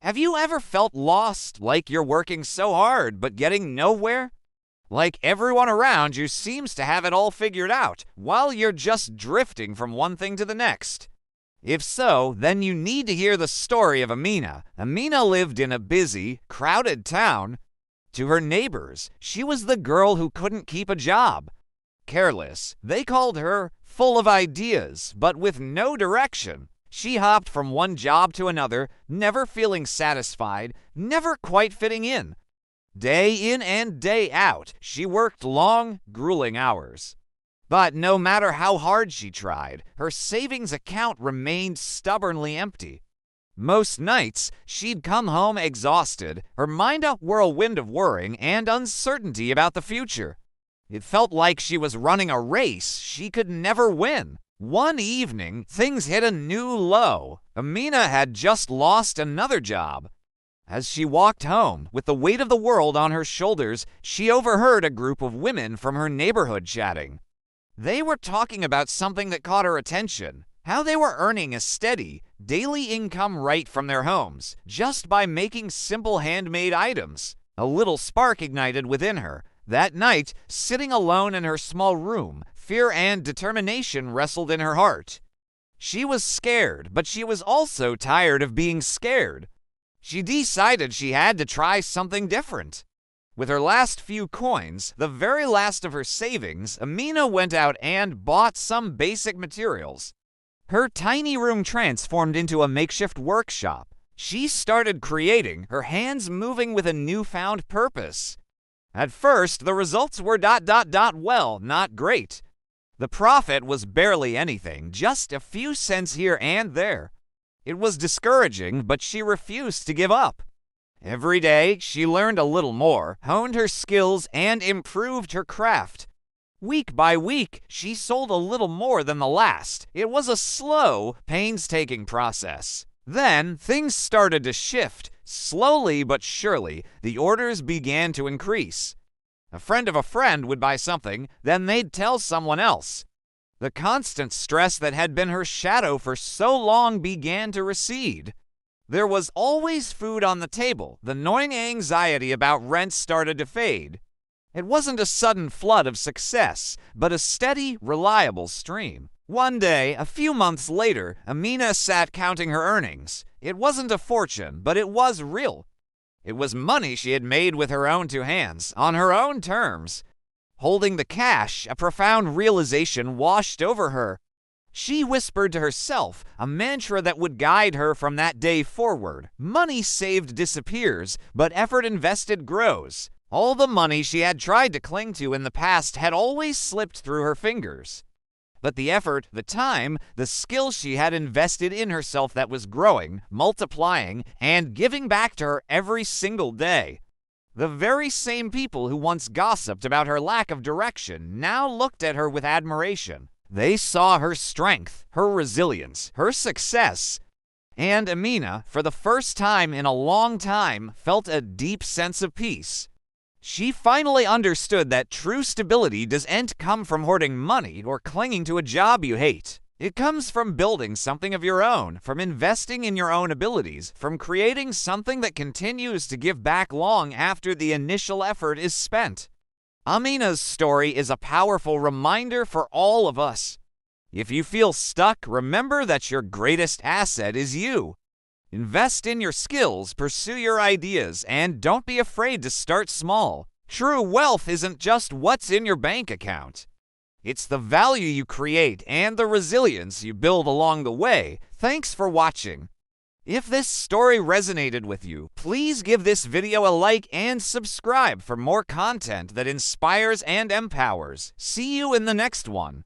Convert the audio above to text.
Have you ever felt lost, like you're working so hard but getting nowhere? Like everyone around you seems to have it all figured out, while you're just drifting from one thing to the next? If so, then you need to hear the story of Amina. Amina lived in a busy, crowded town. To her neighbors, she was the girl who couldn't keep a job. Careless, they called her full of ideas, but with no direction. She hopped from one job to another, never feeling satisfied, never quite fitting in. Day in and day out, she worked long, grueling hours. But no matter how hard she tried, her savings account remained stubbornly empty. Most nights, she'd come home exhausted, her mind a whirlwind of worrying and uncertainty about the future. It felt like she was running a race she could never win. One evening, things hit a new low. Amina had just lost another job. As she walked home, with the weight of the world on her shoulders, she overheard a group of women from her neighborhood chatting. They were talking about something that caught her attention: how they were earning a steady, daily income right from their homes, just by making simple handmade items. A little spark ignited within her. That night, sitting alone in her small room, fear and determination wrestled in her heart. She was scared, but she was also tired of being scared. She decided she had to try something different. With her last few coins, the very last of her savings, Amina went out and bought some basic materials. Her tiny room transformed into a makeshift workshop. She started creating, her hands moving with a newfound purpose. At first, the results were well, not great. The profit was barely anything, just a few cents here and there. It was discouraging, but she refused to give up. Every day, she learned a little more, honed her skills, and improved her craft. Week by week, she sold a little more than the last. It was a slow, painstaking process. Then, things started to shift. Slowly but surely, the orders began to increase. A friend of a friend would buy something, then they'd tell someone else. The constant stress that had been her shadow for so long began to recede. There was always food on the table. The gnawing anxiety about rent started to fade. It wasn't a sudden flood of success, but a steady, reliable stream. One day, a few months later, Amina sat counting her earnings. It wasn't a fortune, but it was real. It was money she had made with her own two hands, on her own terms. Holding the cash, a profound realization washed over her. She whispered to herself, a mantra that would guide her from that day forward. Money saved disappears, but effort invested grows. All the money she had tried to cling to in the past had always slipped through her fingers. But the effort, the time, the skill she had invested in herself that was growing, multiplying, and giving back to her every single day. The very same people who once gossiped about her lack of direction now looked at her with admiration. They saw her strength, her resilience, her success. And Amina, for the first time in a long time, felt a deep sense of peace. She finally understood that true stability doesn't come from hoarding money or clinging to a job you hate. It comes from building something of your own, from investing in your own abilities, from creating something that continues to give back long after the initial effort is spent. Amina's story is a powerful reminder for all of us. If you feel stuck, remember that your greatest asset is you. Invest in your skills, pursue your ideas, and don't be afraid to start small. True wealth isn't just what's in your bank account. It's the value you create and the resilience you build along the way. Thanks for watching. If this story resonated with you, please give this video a like and subscribe for more content that inspires and empowers. See you in the next one.